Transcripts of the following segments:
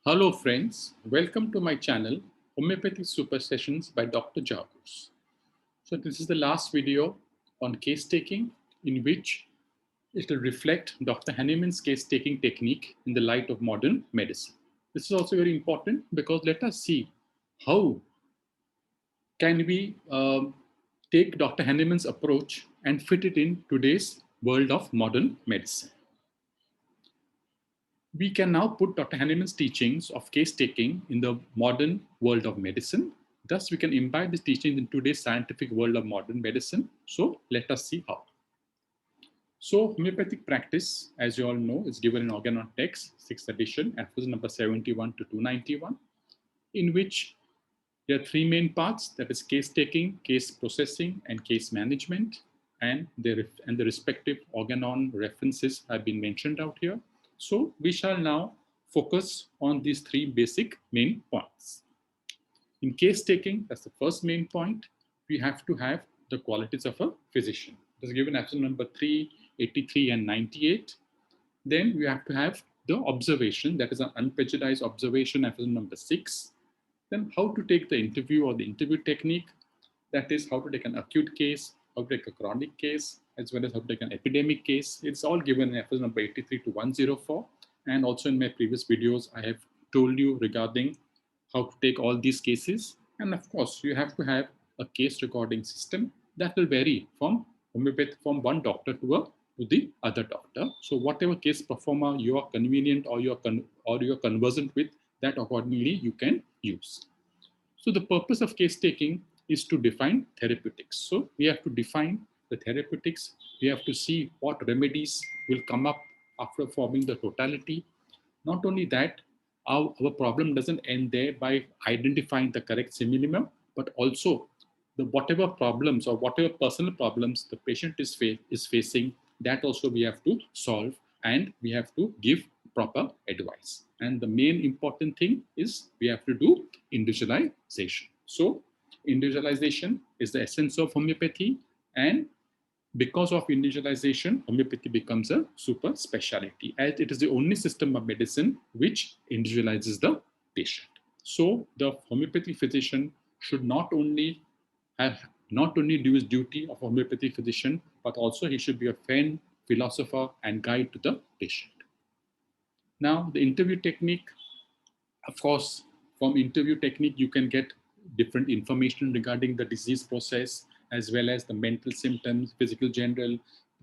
Hello friends, welcome to my channel Homeopathy Super Sessions by Dr. Jagurs. So this is the last video on case taking in which it will reflect Dr. Hahnemann's case taking technique in the light of modern medicine. This is also very important because let us see how can we take Dr. Hahnemann's approach and fit it in today's world of modern medicine. We can now put Dr. Hahnemann's teachings of case taking in the modern world of medicine. Thus, we can imbibe these teachings in today's scientific world of modern medicine. So, let us see how. So, homeopathic practice, as you all know, is given in Organon text, 6th edition, episode number 71 to 291, in which there are three main parts, that is case taking, case processing, and case management. And the respective Organon references have been mentioned out here. So we shall now focus on these three basic main points. In case taking, that's the first main point, we have to have the qualities of a physician. It is given episode number 383 and 98. Then we have to have the observation, that is an unprejudiced observation, episode number 6. Then how to take the interview or the interview technique, that is how to take an acute case, how to take a chronic case, as well as how to take an epidemic case. It's all given in episode number 83 to 104. And also in my previous videos, I have told you regarding how to take all these cases. And of course, you have to have a case recording system that will vary from one doctor to the other doctor. So whatever case performer you are convenient or you're conversant with, that accordingly you can use. So the purpose of case taking is to define therapeutics. So we have to define the therapeutics. We have to see what remedies will come up after forming the totality. Not only that, our problem doesn't end there by identifying the correct synonym, but also the whatever problems or whatever personal problems the patient is facing, that also we have to solve, and we have to give proper advice. And the main important thing is we have to do individualization. So individualization is the essence of homeopathy, and because of individualization, homeopathy becomes a super specialty, as it is the only system of medicine which individualizes the patient. So the homeopathy physician should not only do his duty of a homeopathy physician, but also he should be a friend, philosopher, and guide to the patient. Now, the interview technique, of course, from interview technique, you can get different information regarding the disease process, as well as the mental symptoms, physical general,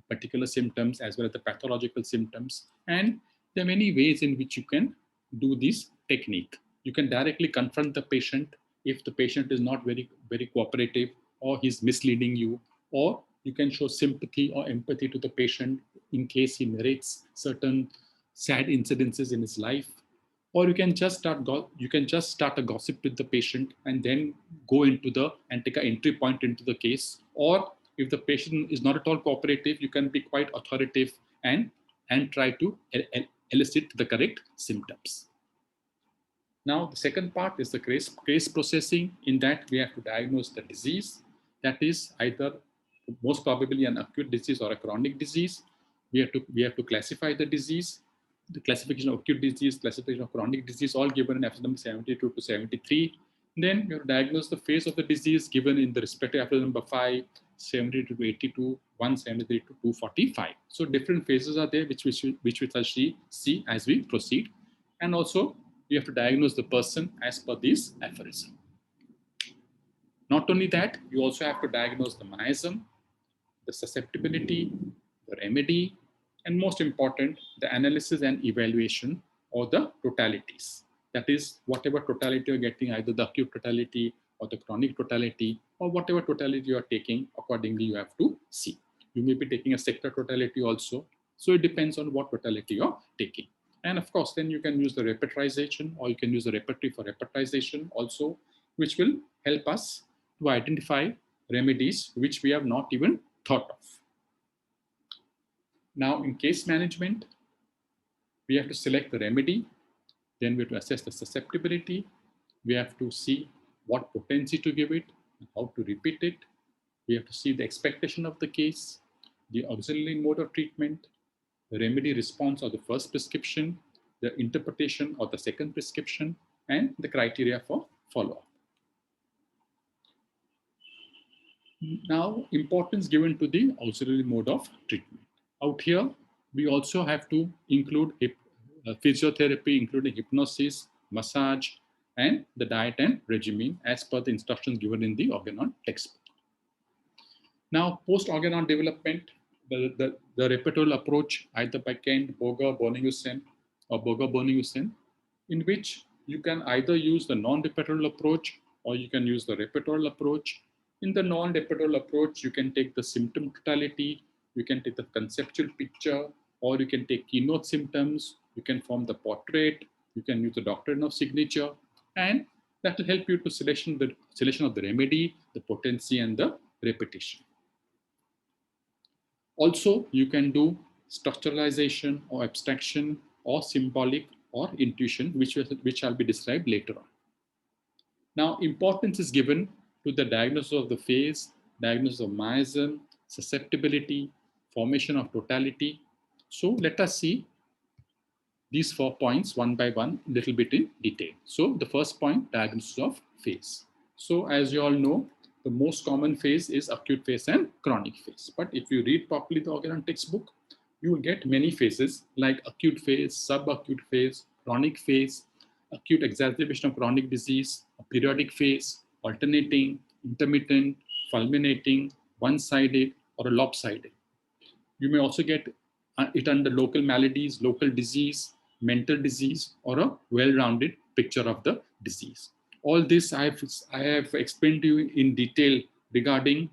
particular symptoms, as well as the pathological symptoms. And there are many ways in which you can do this technique. You can directly confront the patient if the patient is not very, very cooperative, or he's misleading you, or you can show sympathy or empathy to the patient in case he narrates certain sad incidences in his life. Or you can just start a gossip with the patient and then go into and take an entry point into the case. Or if the patient is not at all cooperative, you can be quite authoritative and try to elicit the correct symptoms. Now, the second part is the case processing. In that, we have to diagnose the disease. That is either most probably an acute disease or a chronic disease. We have to classify the disease, the classification of acute disease, classification of chronic disease, all given in episode number 72 to 73. Then we have to diagnose the phase of the disease given in the respective episode number 5, 72 to 82, 173 to 245. So different phases are there, which we shall see as we proceed. And also, you have to diagnose the person as per these aphorisms. Not only that, you also have to diagnose the mechanism, the susceptibility, the remedy, and most important, the analysis and evaluation or the totalities. That is, whatever totality you're getting, either the acute totality or the chronic totality, or whatever totality you are taking, accordingly you have to see. You may be taking a sector totality also. So it depends on what totality you're taking. And of course, then you can use the repertorization, or you can use the repertory for repertorization also, which will help us to identify remedies which we have not even thought of. Now, in case management, we have to select the remedy, then we have to assess the susceptibility, we have to see what potency to give it, how to repeat it, we have to see the expectation of the case, the auxiliary mode of treatment, the remedy response or the first prescription, the interpretation of the second prescription, and the criteria for follow-up. Now, importance given to the auxiliary mode of treatment. Out here, we also have to include physiotherapy, including hypnosis, massage, and the diet and regimen as per the instructions given in the ORGANON textbook. Now, post-ORGANON development, the repertorial approach, either by Kent, Boger, Bornehusen, or Boger-Bornehusen, in which you can either use the non-repertorial approach or you can use the repertorial approach. In the non-repertorial approach, you can take the symptom totality, you can take the conceptual picture, or you can take keynote symptoms, you can form the portrait, you can use the doctrine of signature, and that will help you to selection of the remedy, the potency, and the repetition. Also, you can do structuralization or abstraction or symbolic or intuition, which shall be described later on. Now, importance is given to the diagnosis of the phase, diagnosis of miasm, susceptibility, formation of totality. So let us see these 4 points one by one, a little bit in detail. So the first point, diagnosis of phase. So as you all know, the most common phase is acute phase and chronic phase. But if you read properly the ORGANON textbook, you will get many phases like acute phase, subacute phase, chronic phase, acute exacerbation of chronic disease, a periodic phase, alternating, intermittent, fulminating, one-sided, or a lopsided. You may also get it under local maladies, local disease, mental disease, or a well-rounded picture of the disease. All this I have explained to you in detail regarding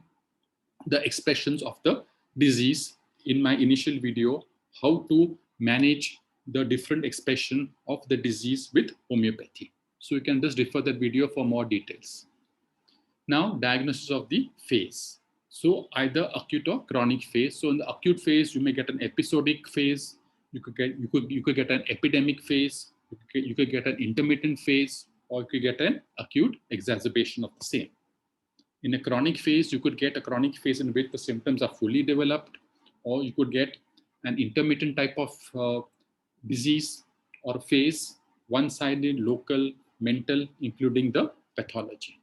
the expressions of the disease in my initial video, how to manage the different expression of the disease with homeopathy. So you can just refer that video for more details. Now, diagnosis of the phase. So either acute or chronic phase. So in the acute phase, you may get an episodic phase. You could get an epidemic phase. You could get an intermittent phase, or you could get an acute exacerbation of the same. In a chronic phase, you could get a chronic phase in which the symptoms are fully developed, or you could get an intermittent type of disease or phase, one-sided, local, mental, including the pathology.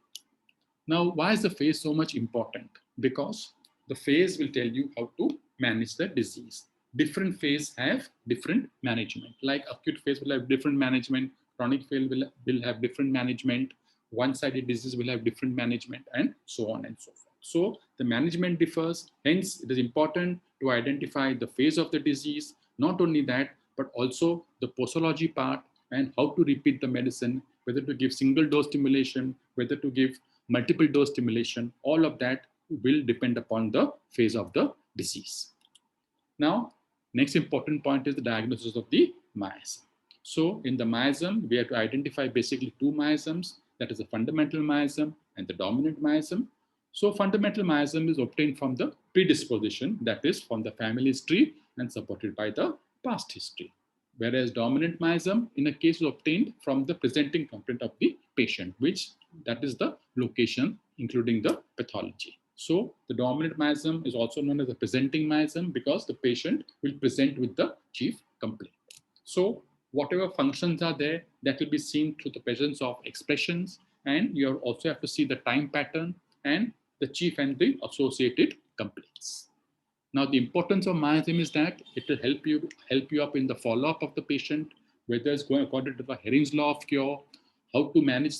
Now, why is the phase so much important? Because the phase will tell you how to manage the disease. Different phase have different management. Like acute phase will have different management, chronic phase will have different management, one-sided disease will have different management, and so on and so forth. So the management differs. Hence, it is important to identify the phase of the disease. Not only that, but also the posology part and how to repeat the medicine, whether to give single dose stimulation, whether to give multiple dose stimulation. All of that will depend upon the phase of the disease. Now, next important point is the diagnosis of the miasm. So in the miasm, we have to identify basically two miasms, that is the fundamental miasm and the dominant miasm. So fundamental miasm is obtained from the predisposition, that is from the family history and supported by the past history. Whereas dominant miasm in a case is obtained from the presenting complaint of the patient, which that is the location including the pathology. So the dominant miasm is also known as the presenting miasm because the patient will present with the chief complaint. So whatever functions are there, that will be seen through the presence of expressions, and you also have to see the time pattern and the chief and the associated complaints. Now, the importance of miasm is that it will help you up in the follow-up of the patient, whether it's going according to the Hering's law of cure, how to manage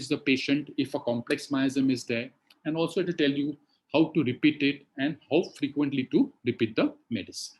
the patient if a complex miasm is there, and also to tell you how to repeat it and how frequently to repeat the medicine.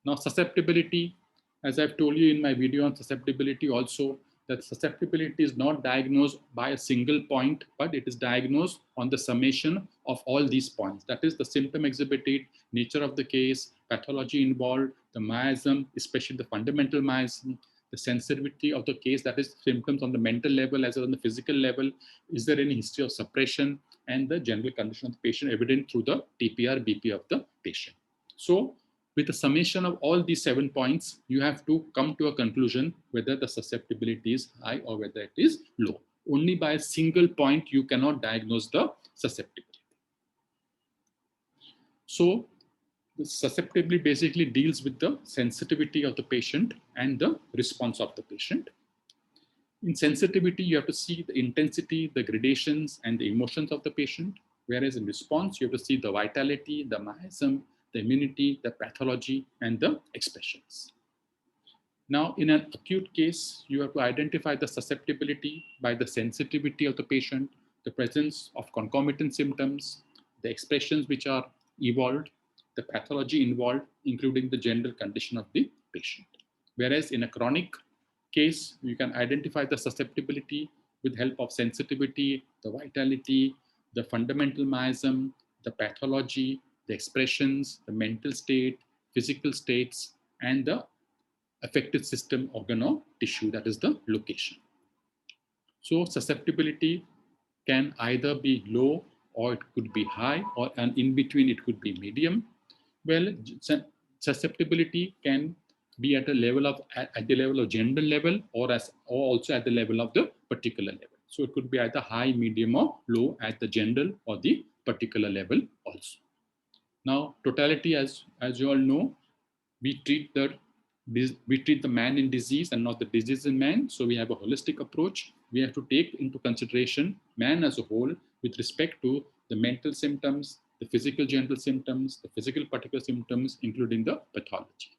Now, susceptibility, as I've told you in my video on susceptibility also, that susceptibility is not diagnosed by a single point, but it is diagnosed on the summation of all these points. That is the symptom exhibited, nature of the case, pathology involved, the miasm, especially the fundamental miasm, the sensitivity of the case, that is symptoms on the mental level as well as on the physical level. Is there any history of suppression, and the general condition of the patient evident through the TPR, BP of the patient. So with the summation of all these 7 points, you have to come to a conclusion whether the susceptibility is high or whether it is low. Only by a single point you cannot diagnose the susceptibility. So The susceptibility basically deals with the sensitivity of the patient and the response of the patient. In sensitivity, you have to see the intensity, the gradations, and the emotions of the patient. Whereas in response, you have to see the vitality, the miasm, the immunity, the pathology, and the expressions. Now, in an acute case, you have to identify the susceptibility by the sensitivity of the patient, the presence of concomitant symptoms, the expressions which are evolved, the pathology involved, including the general condition of the patient. Whereas in a chronic case, you can identify the susceptibility with help of sensitivity, the vitality, the fundamental miasm, the pathology, the expressions, the mental state, physical states, and the affected system, organ, or tissue, that is the location. So susceptibility can either be low or it could be high, or and in between it could be medium. Well, susceptibility can be at the level of general level or also at the level of the particular level. So it could be either high, medium, or low at the general or the particular level also. Now, totality, as you all know, we treat the man in disease and not the disease in man. So we have a holistic approach. We have to take into consideration man as a whole with respect to the mental symptoms, the physical general symptoms, the physical particular symptoms, including the pathology.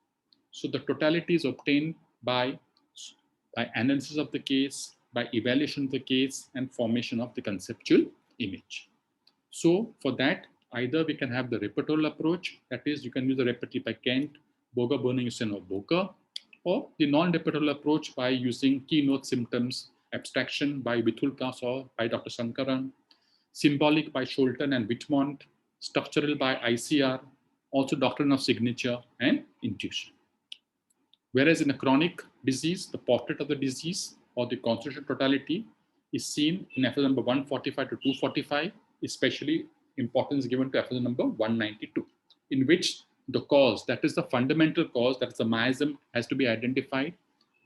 So the totality is obtained by analysis of the case, by evaluation of the case, and formation of the conceptual image. So for that, either we can have the repertorial approach, that is, you can use the repertory by Kent, Boger, Berningsen, or Boker, or the non-repertorial approach by using keynote symptoms, abstraction by Vithulkas or by Dr. Sankaran, symbolic by Scholten and Whitmont, structural by ICR, also doctrine of signature and intuition. Whereas in a chronic disease, the portrait of the disease or the constitutional totality is seen in episode number 145 to 245, especially importance given to episode number 192, in which the cause, that is the fundamental cause, that is the miasm, has to be identified,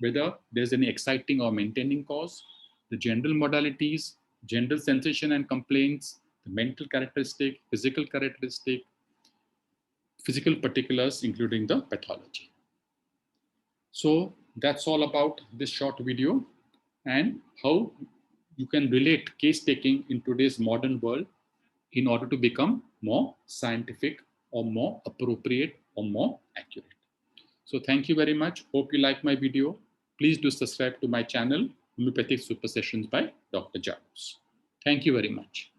whether there's any exciting or maintaining cause, the general modalities, general sensation and complaints, the mental characteristic, physical characteristic, physical particulars, including the pathology. So that's all about this short video and how you can relate case taking in today's modern world in order to become more scientific or more appropriate or more accurate. So thank you very much. Hope you like my video. Please do subscribe to my channel, Homeopathic Super Sessions by Dr. Jarus. Thank you very much.